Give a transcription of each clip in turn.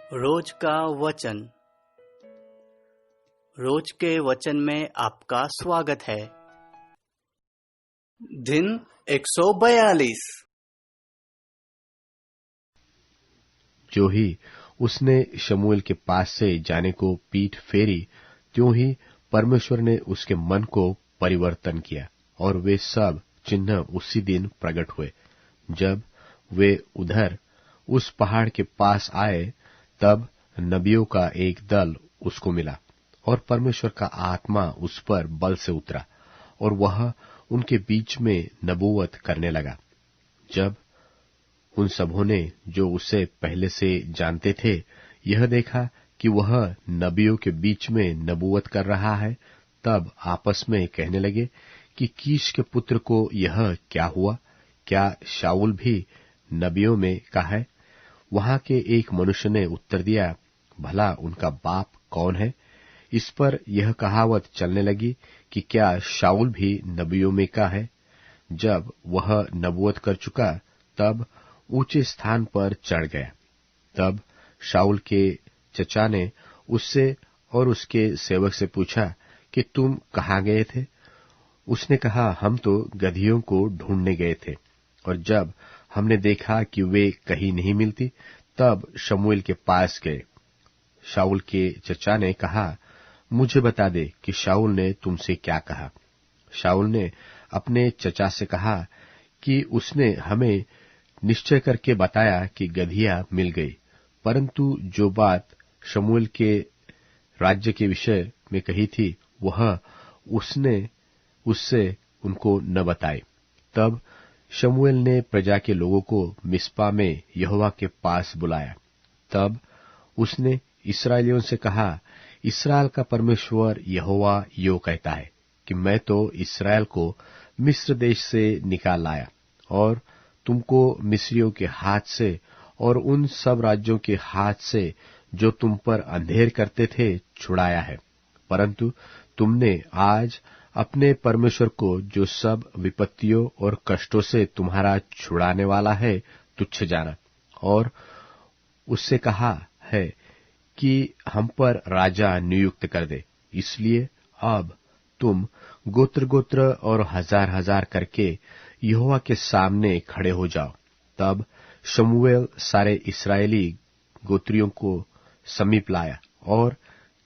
रोज का वचन। रोज के वचन में आपका स्वागत है। दिन 142। जो ही उसने शमूएल के पास से जाने को पीठ फेरी, त्यों ही परमेश्वर ने उसके मन को परिवर्तन किया और वे सब चिन्ह उसी दिन प्रकट हुए। जब वे उधर उस पहाड़ के पास आए, तब नबियों का एक दल उसको मिला और परमेश्वर का आत्मा उस पर बल से उतरा और वह उनके बीच में नबूवत करने लगा। जब उन सबों ने, जो उसे पहले से जानते थे, यह देखा कि वह नबियों के बीच में नबूवत कर रहा है, तब आपस में कहने लगे कि कीश के पुत्र को यह क्या हुआ? क्या शाऊल भी नबियों में का है? वहां के एक मनुष्य ने उत्तर दिया, भला उनका बाप कौन है? इस पर यह कहावत चलने लगी कि क्या शाऊल भी नबियों में का है? जब वह नबूवत कर चुका, तब ऊंचे स्थान पर चढ़ गया। तब शाऊल के चचा ने उससे और उसके सेवक से पूछा कि तुम कहाँ गए थे? उसने कहा, हम तो गदहियों को ढूंढने गए थे, और जब हमने देखा कि वे कहीं नहीं मिलती, तब शमूएल के पास गए। शाऊल के चचा ने कहा, मुझे बता दे कि शाऊल ने तुमसे क्या कहा। शाऊल ने अपने चचा से कहा कि उसने हमें निश्चय करके बताया कि गदहियां मिल गई, परंतु जो बात शमूएल के राज्य के विषय में कही थी, वह उसने उससे उनको न बताई। तब शमूएल ने प्रजा के लोगों को मिस्पा में यहोवा के पास बुलाया। तब उसने इस्राएलियों से कहा, इस्राएल का परमेश्वर यहोवा यो कहता है कि मैं तो इस्राएल को मिस्र देश से निकाल लाया और तुमको मिस्रियों के हाथ से और उन सब राज्यों के हाथ से जो तुम पर अंधेर करते थे छुड़ाया है, परंतु तुमने आज अपने परमेश्वर को, जो सब विपत्तियों और कष्टों से तुम्हारा छुड़ाने वाला है, तुच्छ जाना और उससे कहा है कि हम पर राजा नियुक्त कर दे। इसलिए अब तुम गोत्र गोत्र और हजार हजार करके यहोवा के सामने खड़े हो जाओ। तब शमूएल सारे इस्राएली गोत्रियों को समीप लाया और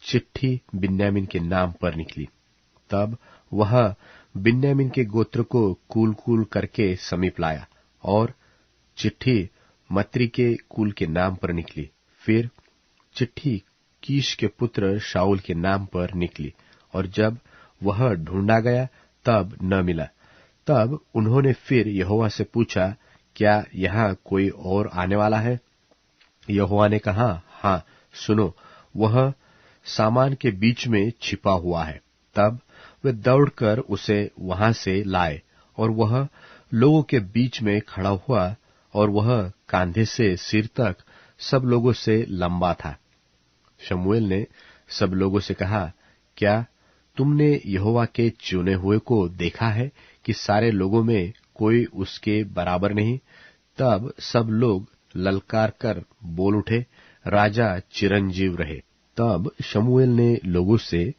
चिट्ठी बिन्यामीन के नाम पर निकली। तब वह बिन्यामीन के गोत्र को कूल कूल करके समीप लाया और चिट्ठी मत्री के कुल के नाम पर निकली। फिर चिट्ठी कीश के पुत्र शाऊल के नाम पर निकली, और जब वह ढूंढा गया तब न मिला। तब उन्होंने फिर यहोवा से पूछा, क्या यहाँ कोई और आने वाला है? यहोवा ने कहा, हाँ, सुनो, वह सामान के बीच में छिपा हुआ है। तब वे दौड़कर उसे वहां से लाए, और वह लोगों के बीच में खड़ा हुआ, और वह कांधे से सिर तक सब लोगों से लंबा था। शमूएल ने सब लोगों से कहा, क्या तुमने यहोवा के चुने हुए को देखा है कि सारे लोगों में कोई उसके बराबर नहीं? तब सब लोग ललकार कर बोल उठे, राजा चिरंजीव रहे। तब शमूएल ने लोगों से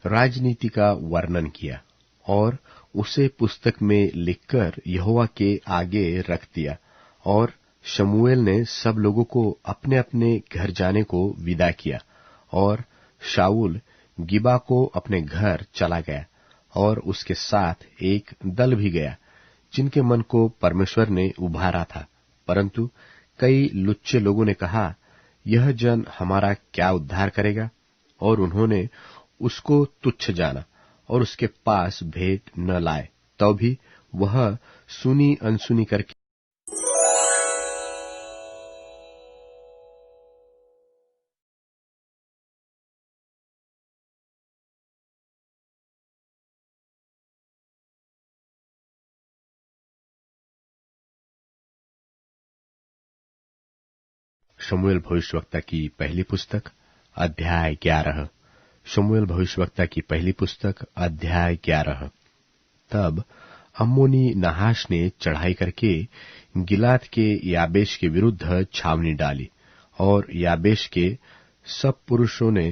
राजनीति का वर्णन किया और उसे पुस्तक में लिखकर यहोवा के आगे रख दिया, और शमूएल ने सब लोगों को अपने अपने घर जाने को विदा किया, और शाऊल गिबा को अपने घर चला गया, और उसके साथ एक दल भी गया, जिनके मन को परमेश्वर ने उभारा था। परंतु कई लुच्चे लोगों ने कहा, यह जन हमारा क्या उद्धार करेगा? और उन्होंने उसको तुच्छ जाना और उसके पास भेंट न लाए। तो भी वह सुनी अनसुनी करके शमूएल भविष्यवक्ता की पहली पुस्तक अध्याय 11। शमूएल भविष्यवक्ता की पहली पुस्तक अध्याय 11। तब अम्मोनी नहाश ने चढ़ाई करके गिलाद के याबेश के विरुद्ध छावनी डाली, और याबेश के सब पुरुषों ने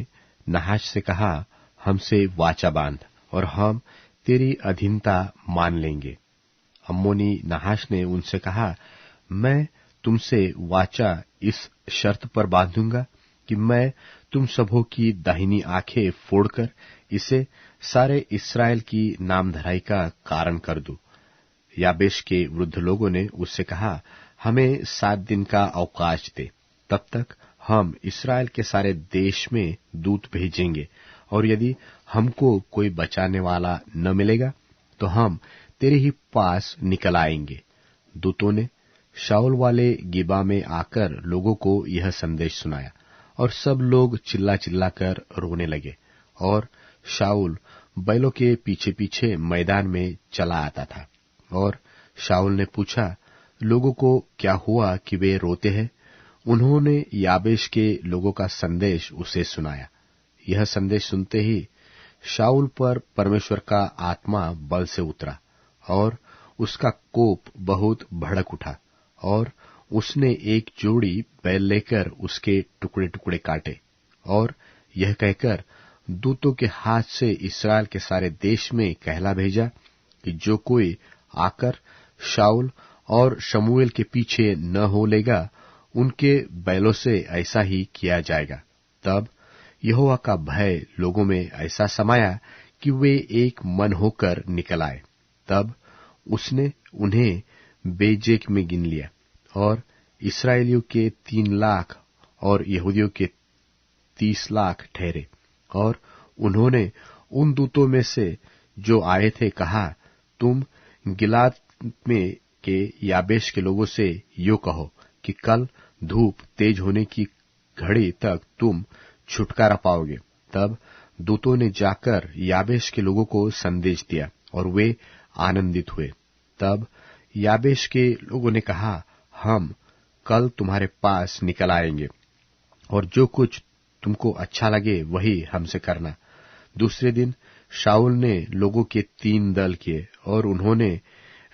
नहाश से कहा, हमसे वाचा बांध और हम तेरी अधीनता मान लेंगे। अम्मोनी नहाश ने उनसे कहा, मैं तुमसे वाचा इस शर्त पर बांधूंगा कि मैं तुम सबों की दाहिनी आंखें फोड़कर इसे सारे इस्राएल की नामधराई का कारण कर दूं। याबेश के वृद्ध लोगों ने उससे कहा, हमें 7 दिन का अवकाश दे, तब तक हम इस्राएल के सारे देश में दूत भेजेंगे, और यदि हमको कोई बचाने वाला न मिलेगा तो हम तेरे ही पास निकल आएंगे। दूतों ने शाऊल वाले गिबा में आकर लोगों को यह संदेश सुनाया, और सब लोग चिल्ला चिल्ला कर रोने लगे। और शाऊल बैलों के पीछे पीछे मैदान में चला आता था। और शाऊल ने पूछा, लोगों को क्या हुआ कि वे रोते हैं? उन्होंने याबेश के लोगों का संदेश उसे सुनाया। यह संदेश सुनते ही शाऊल पर परमेश्वर का आत्मा बल से उतरा, और उसका कोप बहुत भड़क उठा, और उसने एक जोड़ी बैल लेकर उसके टुकड़े टुकड़े काटे, और यह कहकर दूतों के हाथ से इस्राएल के सारे देश में कहला भेजा कि जो कोई आकर शाऊल और शमूएल के पीछे न हो लेगा, उनके बैलों से ऐसा ही किया जाएगा। तब यहोवा का भय लोगों में ऐसा समाया कि वे एक मन होकर निकल आए। तब उसने उन्हें बेजेक में गिन लिया, और इस्राएलियों के 3 लाख और यहूदियों के 30 लाख ठहरे। और उन्होंने उन दूतों में से जो आए थे कहा, तुम गिलाद में के याबेश के लोगों से यो कहो कि कल धूप तेज होने की घड़ी तक तुम छुटकारा पाओगे। तब दूतों ने जाकर याबेश के लोगों को संदेश दिया, और वे आनंदित हुए। तब याबेश के लोगों ने कहा, हम कल तुम्हारे पास निकल आएंगे, और जो कुछ तुमको अच्छा लगे वही हमसे करना। दूसरे दिन शाऊल ने लोगों के 3 दल किए, और उन्होंने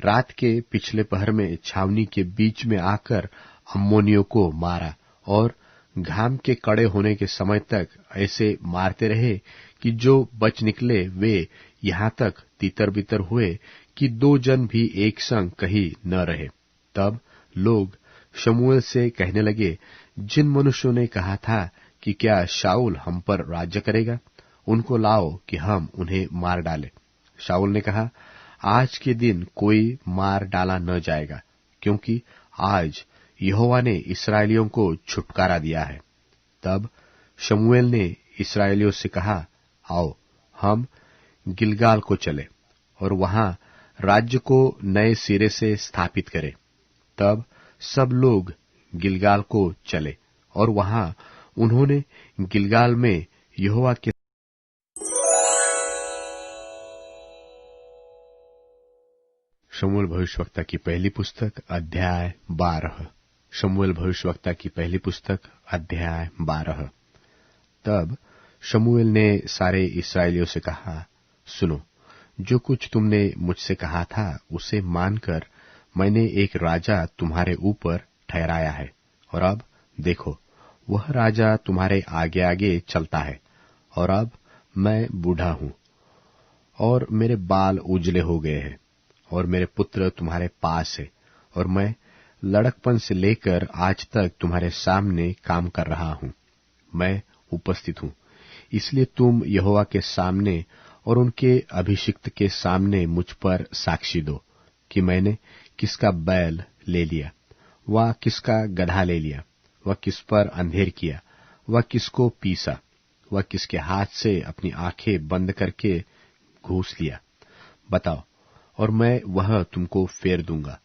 रात के पिछले पहर में छावनी के बीच में आकर अम्मोनियों को मारा, और घाम के कड़े होने के समय तक ऐसे मारते रहे कि जो बच निकले वे यहाँ तक तितर बितर हुए कि 2 जन भी एक संग कहीं न रहे। तब लोग शमूएल से कहने लगे, जिन मनुष्यों ने कहा था कि क्या शाऊल हम पर राज्य करेगा, उनको लाओ कि हम उन्हें मार डालें। शाऊल ने कहा, आज के दिन कोई मार डाला न जाएगा, क्योंकि आज यहोवा ने इस्राएलियों को छुटकारा दिया है। तब शमूएल ने इस्राएलियों से कहा, आओ हम गिलगाल को चले और वहां राज्य को नए सिरे से स्थापित करें। तब सब लोग गिलगाल को चले, और वहां उन्होंने गिलगाल में यहोवा के शमूएल भविष्यवक्ता की पहली पुस्तक अध्याय 12। शमूएल भविष्यवक्ता की पहली पुस्तक अध्याय 12। तब शमूएल ने सारे इस्राएलियों से कहा, सुनो, जो कुछ तुमने मुझसे कहा था उसे मानकर मैंने एक राजा तुम्हारे ऊपर ठहराया है, और अब देखो वह राजा तुम्हारे आगे आगे चलता है। और अब मैं बूढ़ा हूं, और मेरे बाल उजले हो गए हैं, और मेरे पुत्र तुम्हारे पास है, और मैं लड़कपन से लेकर आज तक तुम्हारे सामने काम कर रहा हूं। मैं उपस्थित हूं, इसलिए तुम यहोवा के सामने और उनके अभिषिक्त के सामने मुझ पर साक्षी दो कि मैंने किसका बैल ले लिया, वह किसका गधा ले लिया, वह किस पर अंधेर किया, वह किसको पीसा, वह किसके हाथ से अपनी आंखें बंद करके घूस लिया। बताओ, और मैं वह तुमको फेर दूंगा।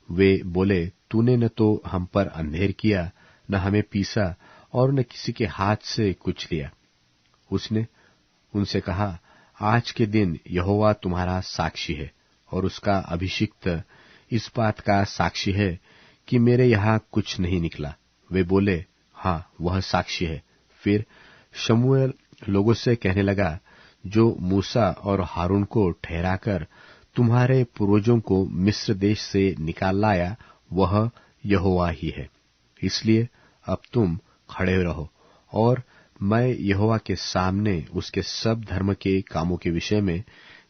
वे बोले, तूने न तो हम पर अंधेर किया, न हमें पीसा, और न किसी के हाथ से कुछ लिया। उसने उनसे कहा, आज के दिन यहोवा तुम्हारा साक्षी है, और उसका अभिषिक्त इस बात का साक्षी है कि मेरे यहाँ कुछ नहीं निकला। वे बोले, हाँ, वह साक्षी है। फिर शमूएल लोगों से कहने लगा, जो मूसा और हारून को ठहराकर तुम्हारे पूर्वजों को मिस्र देश से निकाल लाया, वह यहोवा ही है। इसलिए अब तुम खड़े रहो, और मैं यहोवा के सामने उसके सब धर्म के कामों के विषय में,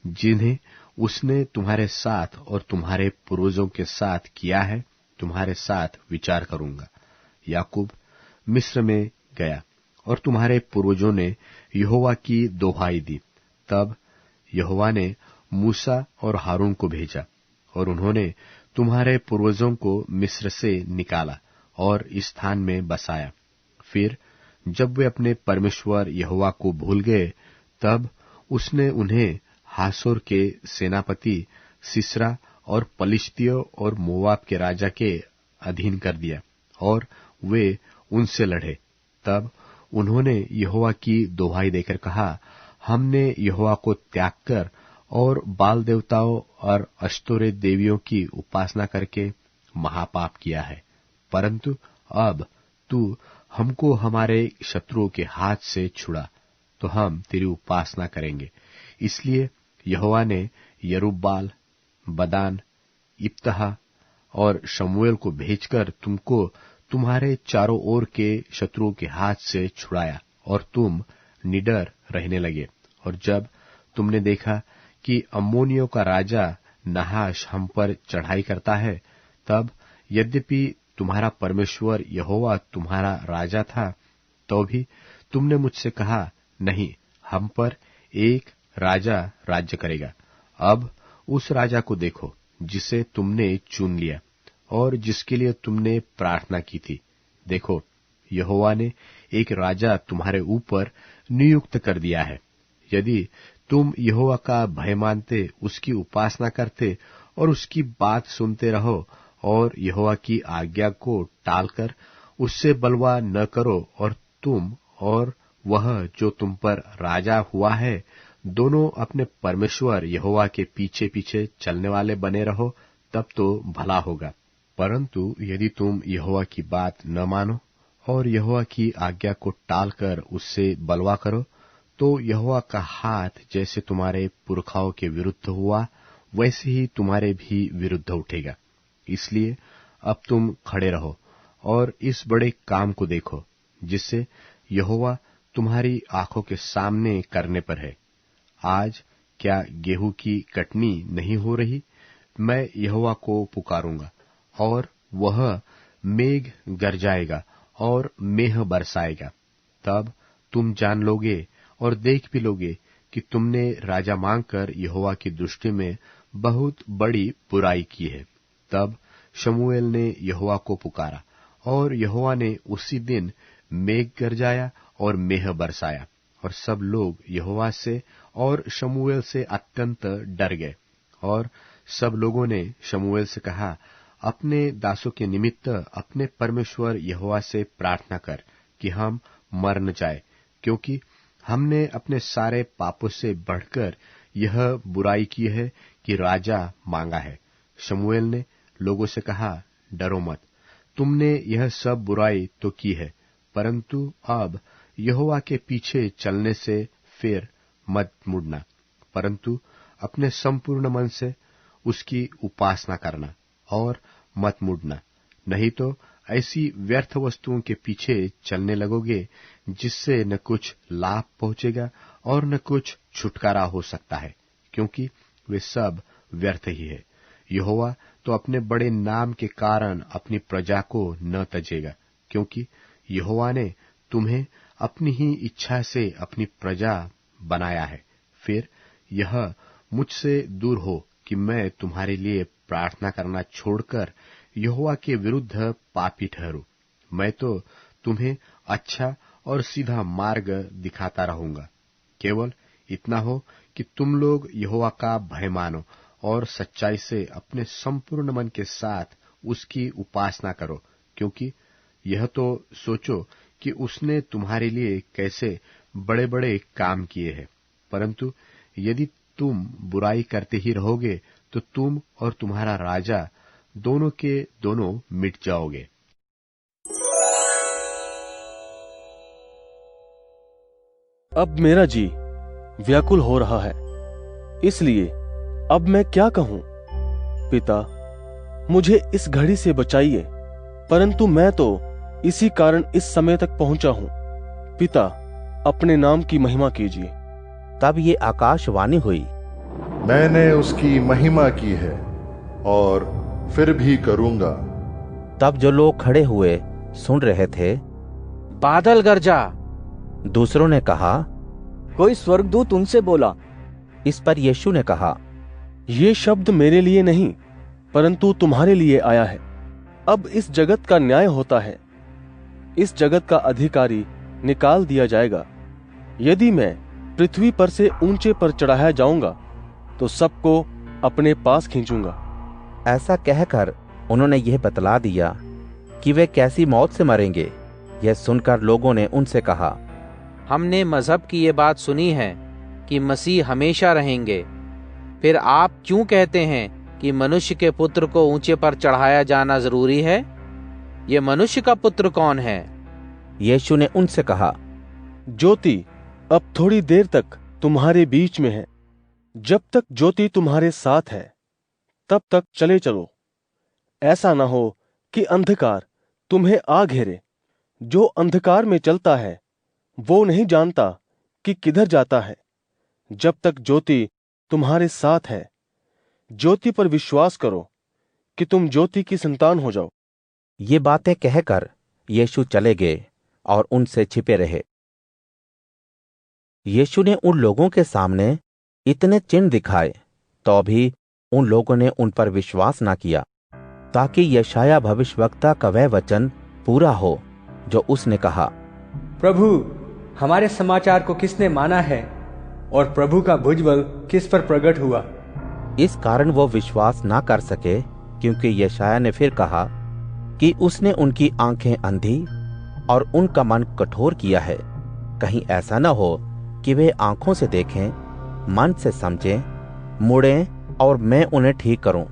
जिन्हें उसने तुम्हारे साथ और तुम्हारे पूर्वजों के साथ किया है, तुम्हारे साथ विचार करूंगा। याकूब मिस्र में गया और तुम्हारे पूर्वजों ने यहोवा की दोहाई दी। तब यहोवा ने मूसा और हारून को भेजा, और उन्होंने तुम्हारे पूर्वजों को मिस्र से निकाला और इस स्थान में बसाया। फिर जब वे अपने परमेश्वर यहोवा को भूल गए, तब उसने उन्हें हासोर के सेनापति सिसरा और पलिश्तियों और मोवाब के राजा के अधीन कर दिया, और वे उनसे लड़े। तब उन्होंने यहोवा की दोहाई देकर कहा, हमने यहोवा को त्याग कर और बाल देवताओं और अश्तोरेत देवियों की उपासना करके महापाप किया है। परंतु अब तू हमको हमारे शत्रुओं के हाथ से छुड़ा, तो हम तेरी उपासना करेंगे। इसलिए यहोवा ने यरूब्बाल, बदान, इप्तहा और शमूएल को भेजकर तुमको तुम्हारे चारों ओर के शत्रुओं के हाथ से छुड़ाया, और तुम निडर रहने लगे। और जब तुमने देखा कि अम्मोनियों का राजा नहाश हम पर चढ़ाई करता है, तब यद्यपि तुम्हारा परमेश्वर यहोवा तुम्हारा राजा था, तो भी तुमने मुझसे कहा, नहीं, हम पर एक राजा राज्य करेगा। अब उस राजा को देखो जिसे तुमने चुन लिया और जिसके लिए तुमने प्रार्थना की थी। देखो, यहोवा ने एक राजा तुम्हारे ऊपर नियुक्त कर दिया है। यदि तुम यहोवा का भय मानते, उसकी उपासना करते और उसकी बात सुनते रहो, और यहोवा की आज्ञा को टालकर उससे बलवा न करो, और तुम और वह जो तुम पर राजा हुआ है, दोनों अपने परमेश्वर यहोवा के पीछे पीछे चलने वाले बने रहो, तब तो भला होगा। परंतु यदि तुम यहोवा की बात न मानो और यहोवा की आज्ञा को टालकर उससे बलवा करो, तो यहोवा का हाथ जैसे तुम्हारे पुरखाओं के विरुद्ध हुआ, वैसे ही तुम्हारे भी विरुद्ध उठेगा। इसलिए अब तुम खड़े रहो और इस बड़े काम को देखो, जिससे यहोवा तुम्हारी आंखों के सामने करने पर है। आज क्या गेहूं की कटनी नहीं हो रही? मैं यहोवा को पुकारूंगा, और वह मेघ गरजाएगा और मेह बरसाएगा। तब तुम जान लोगे और देख भी लोगे कि तुमने राजा मांगकर यहोवा की दृष्टि में बहुत बड़ी बुराई की है। तब शमूएल ने यहोवा को पुकारा, और यहोवा ने उसी दिन मेघ गरजाया और मेह बरसाया, और सब लोग यहोवा से और शमूएल से अत्यंत डर गए। और सब लोगों ने शमूएल से कहा, अपने दासों के निमित्त अपने परमेश्वर यहोवा से प्रार्थना कर कि हम मर न जाए, क्योंकि हमने अपने सारे पापों से बढ़कर यह बुराई की है कि राजा मांगा है। शमूएल ने लोगों से कहा, डरो मत, तुमने यह सब बुराई तो की है, परंतु अब यहोवा के पीछे चलने से फिर मत मुड़ना, परंतु अपने संपूर्ण मन से उसकी उपासना करना और मत मुड़ना, नहीं तो ऐसी व्यर्थ वस्तुओं के पीछे चलने लगोगे जिससे न कुछ लाभ पहुंचेगा और न कुछ छुटकारा हो सकता है, क्योंकि वे सब व्यर्थ ही है। यहोवा तो अपने बड़े नाम के कारण अपनी प्रजा को न तजेगा, क्योंकि यहोवा ने तुम्हें अपनी ही इच्छा से अपनी प्रजा बनाया है। फिर यह मुझसे दूर हो कि मैं तुम्हारे लिए प्रार्थना करना छोड़कर यहोवा के विरुद्ध पापी ठहरूं। मैं तो तुम्हें अच्छा और सीधा मार्ग दिखाता रहूंगा। केवल इतना हो कि तुम लोग यहोवा का भय मानो और सच्चाई से अपने संपूर्ण मन के साथ उसकी उपासना करो, क्योंकि यह तो सोचो कि उसने तुम्हारे लिए कैसे बड़े बड़े काम किए हैं। परंतु यदि तुम बुराई करते ही रहोगे, तो तुम और तुम्हारा राजा दोनों के दोनों मिट जाओगे। अब मेरा जी व्याकुल हो रहा है, इसलिए अब मैं क्या कहूं? पिता, मुझे इस घड़ी से बचाइए, परंतु मैं तो इसी कारण इस समय तक पहुंचा हूं। पिता, अपने नाम की महिमा कीजिए। तब ये आकाशवाणी हुई, मैंने उसकी महिमा की है और फिर भी करूंगा। तब जो लोग खड़े हुए सुन रहे थे, बादल गरजा। दूसरों ने कहा, कोई स्वर्गदूत उनसे बोला। इस पर यीशु ने कहा, ये शब्द मेरे लिए नहीं, परंतु तुम्हारे लिए आया है। अब इस जगत का न्याय होता है। इस जगत का अधिकारी निकाल दिया जाएगा। यदि मैं पृथ्वी पर से ऊंचे पर चढ़ाया जाऊंगा तो सबको अपने पास खींचूंगा। ऐसा कहकर उन्होंने यह बतला दिया कि वे कैसी मौत से मरेंगे। यह सुनकर लोगों ने उनसे कहा, हमने मजहब की ये बात सुनी है कि मसीह हमेशा रहेंगे। फिर आप क्यों कहते हैं कि मनुष्य के पुत्र को ऊंचे पर चढ़ाया जाना जरूरी है? ये मनुष्य का पुत्र कौन है? यीशु ने उनसे कहा, ज्योति अब थोड़ी देर तक तुम्हारे बीच में है। जब तक ज्योति तुम्हारे साथ है तब तक चले चलो। ऐसा ना हो कि अंधकार तुम्हें आ घेरे। जो अंधकार में चलता है वो नहीं जानता कि किधर जाता है। जब तक ज्योति तुम्हारे साथ है, ज्योति पर विश्वास करो कि तुम ज्योति की संतान हो जाओ। ये बातें कहकर यीशु चले गए और उनसे छिपे रहे। यीशु ने उन लोगों के सामने इतने चिन्ह दिखाए तो भी उन लोगों ने उन पर विश्वास न किया, ताकि यशायाह भविष्यवक्ता का वह वचन पूरा हो जो उसने कहा, प्रभु, हमारे समाचार को किसने माना है और प्रभु का भुजबल किस पर प्रकट हुआ? इस कारण वो विश्वास ना कर सके, क्योंकि यशायाह ने फिर कहा कि उसने उनकी आंखें अंधी और उनका मन कठोर किया है। कहीं ऐसा न हो कि वे आंखों से देखें, मन से समझें, मुड़ें और मैं उन्हें ठीक करूं।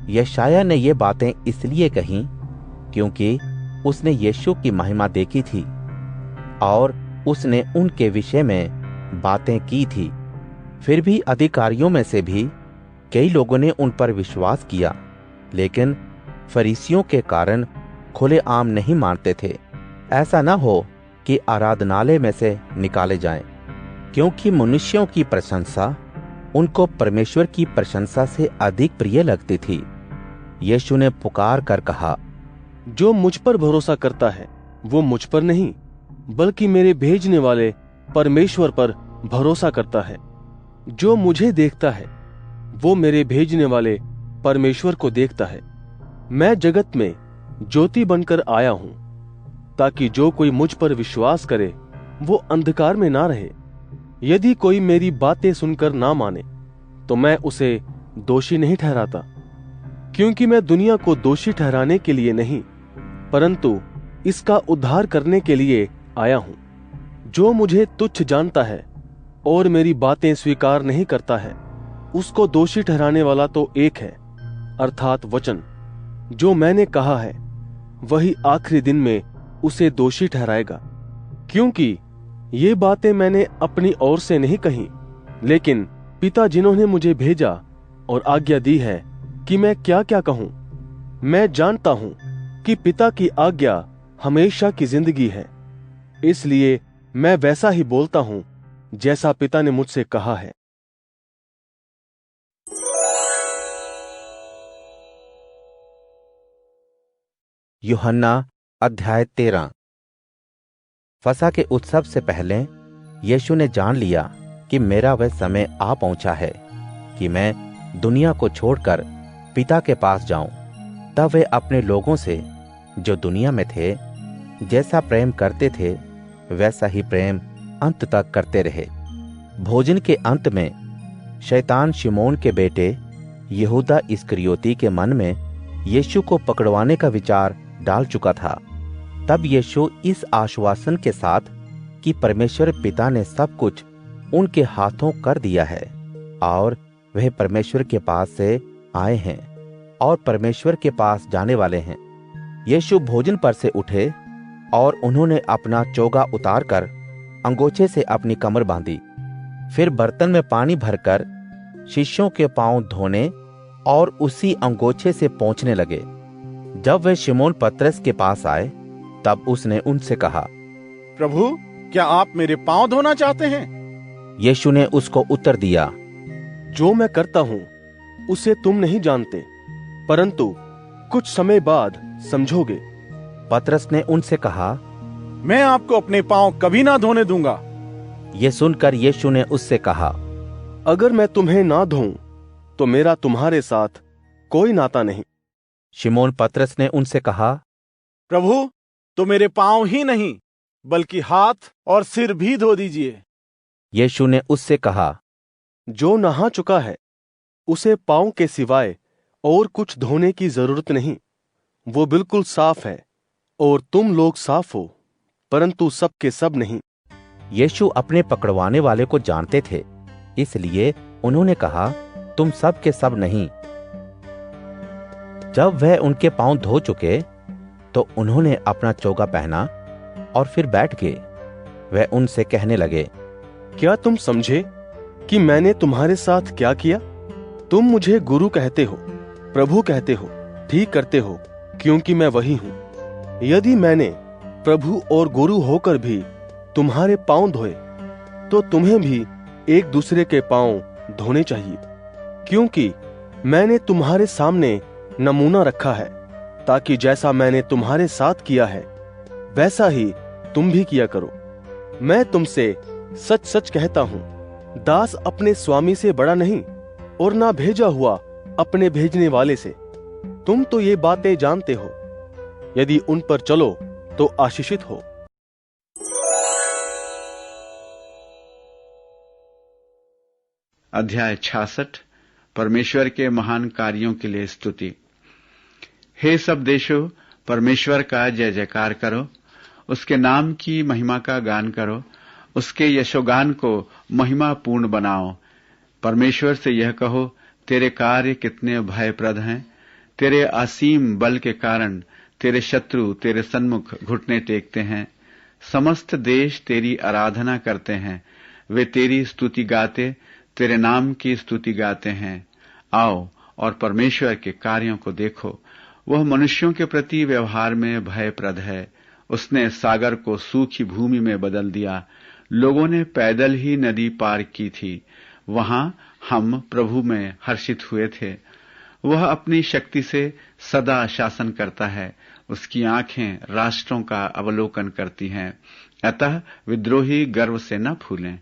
यशायाह ने ये बातें इसलिए कहीं क्योंकि उसने यीशु की महिमा देखी थी और उसने उनके विषय में बातें की थी। फिर भी अधिकारियों में से भी कई लोगों ने उन पर विश्वास किया, लेकिन फरीसियों के कारण खुलेआम नहीं मानते थे, ऐसा न हो कि आराधनालय में से निकाले जाएं, क्योंकि मनुष्यों की प्रशंसा उनको परमेश्वर की प्रशंसा से अधिक प्रिय लगती थी। यीशु ने पुकार कर कहा, जो मुझ पर भरोसा करता है वो मुझ पर नहीं, बल्कि मेरे भेजने वाले परमेश्वर पर भरोसा करता है। जो मुझे देखता है वो मेरे भेजने वाले परमेश्वर को देखता है। मैं जगत में ज्योति बनकर आया हूं, ताकि जो कोई मुझ पर विश्वास करे वो अंधकार में ना रहे। यदि कोई मेरी बातें सुनकर ना माने तो मैं उसे दोषी नहीं ठहराता, क्योंकि मैं दुनिया को दोषी ठहराने के लिए नहीं, परंतु इसका उद्धार करने के लिए आया हूं। जो मुझे तुच्छ जानता है और मेरी बातें स्वीकार नहीं करता है, उसको दोषी ठहराने वाला तो एक है, अर्थात वचन। जो मैंने कहा है वही आखिरी दिन में उसे दोषी ठहराएगा, क्योंकि ये बातें मैंने अपनी ओर से नहीं कही, लेकिन पिता जिन्होंने मुझे भेजा और आज्ञा दी है कि मैं क्या क्या कहूं। मैं जानता हूं कि पिता की आज्ञा हमेशा की जिंदगी है, इसलिए मैं वैसा ही बोलता हूं जैसा पिता ने मुझसे कहा है। यूहन्ना अध्याय 13। फसह के उत्सव से पहले यीशु ने जान लिया कि मेरा वह समय आ पहुंचा है कि मैं दुनिया को छोड़कर पिता के पास जाऊं। तब वे अपने लोगों से जो दुनिया में थे जैसा प्रेम करते थे वैसा ही प्रेम अंत तक करते रहे। भोजन के अंत में शैतान शिमोन के बेटे यहूदा इस्करियोती के मन में यीशु को पकड़वाने का विचार डाल चुका था। तब यीशु इस आश्वासन के साथ कि परमेश्वर पिता ने सब कुछ उनके हाथों कर दिया है और वह परमेश्वर के पास से आए हैं और परमेश्वर के पास जाने वाले हैं, यीशु भोजन पर से उठे और उन्होंने अपना चोगा उतारकर अंगोछे से अपनी कमर बांधी। फिर बर्तन में पानी भरकर शिष्यों के पांव धोने और उसी अंगोछे से पोंछने लगे। जब वे शिमोन पतरस के पास आए तब उसने उनसे कहा, प्रभु, क्या आप मेरे पांव धोना चाहते हैं? यीशु ने उसको उत्तर दिया, जो मैं करता हूं उसे तुम नहीं जानते, परंतु कुछ समय बाद समझोगे। पतरस ने उनसे कहा, मैं आपको अपने पांव कभी ना धोने दूंगा। ये सुनकर यीशु ने उससे कहा, अगर मैं तुम्हें ना धोऊं तो मेरा तुम्हारे साथ कोई नाता नहीं। शिमोन पतरस ने उनसे कहा, प्रभु, तो मेरे पांव ही नहीं बल्कि हाथ और सिर भी धो दीजिए। यीशु ने उससे कहा, जो नहा चुका है उसे पांव के सिवाय और कुछ धोने की जरूरत नहीं, वो बिल्कुल साफ है। और तुम लोग साफ हो, परंतु सब के सब नहीं। यीशु अपने पकड़वाने वाले को जानते थे, इसलिए उन्होंने कहा, तुम सब के सब नहीं। जब वह उनके पांव धो चुके तो उन्होंने अपना चोगा पहना और फिर बैठ गए। वह उनसे कहने लगे, क्या तुम समझे कि मैंने तुम्हारे साथ क्या किया? तुम मुझे गुरु कहते हो, प्रभु कहते हो, ठीक करते हो, क्योंकि मैं वही हूं। यदि मैंने प्रभु और गुरु होकर भी तुम्हारे पांव धोए तो तुम्हें भी एक दूसरे के पांव धोने चाहिए, क्योंकि मैंने तुम्हारे सामने नमूना रखा है, ताकि जैसा मैंने तुम्हारे साथ किया है वैसा ही तुम भी किया करो। मैं तुमसे सच सच कहता हूं, दास अपने स्वामी से बड़ा नहीं और ना भेजा हुआ अपने भेजने वाले से। तुम तो ये बातें जानते हो। यदि उन पर चलो तो आशीषित हो। अध्याय 66। परमेश्वर के महान कार्यों के लिए स्तुति। हे सब देशों, परमेश्वर का जय जयकार करो, उसके नाम की महिमा का गान करो, उसके यशोगान को महिमा पूर्ण बनाओ। परमेश्वर से यह कहो, तेरे कार्य कितने भयप्रद हैं। तेरे असीम बल के कारण तेरे शत्रु तेरे सन्मुख घुटने टेकते हैं। समस्त देश तेरी आराधना करते हैं, वे तेरी स्तुति गाते, तेरे नाम की स्तुति गाते हैं। आओ और परमेश्वर के कार्यों को देखो। वह मनुष्यों के प्रति व्यवहार में भयप्रद है। उसने सागर को सूखी भूमि में बदल दिया। लोगों ने पैदल ही नदी पार की थी। वहां हम प्रभु में हर्षित हुए थे। वह अपनी शक्ति से सदा शासन करता है। उसकी आंखें राष्ट्रों का अवलोकन करती हैं, अतः विद्रोही गर्व से न फूलें।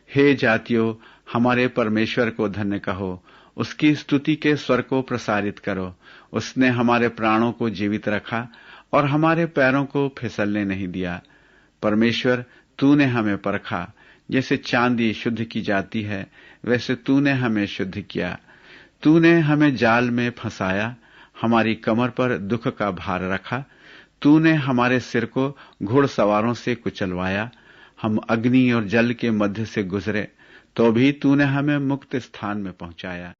हे जातियों, हमारे परमेश्वर को धन्य कहो, उसकी स्तुति के स्वर को प्रसारित करो। उसने हमारे प्राणों को जीवित रखा और हमारे पैरों को फिसलने नहीं दिया। परमेश्वर, तूने हमें परखा, जैसे चांदी शुद्ध की जाती है वैसे तूने हमें शुद्ध किया। तूने हमें जाल में फंसाया, हमारी कमर पर दुख का भार रखा। तूने हमारे सिर को घुड़सवारों से कुचलवाया। हम अग्नि और जल के मध्य से गुजरे तो भी तूने हमें मुक्त स्थान में पहुंचाया।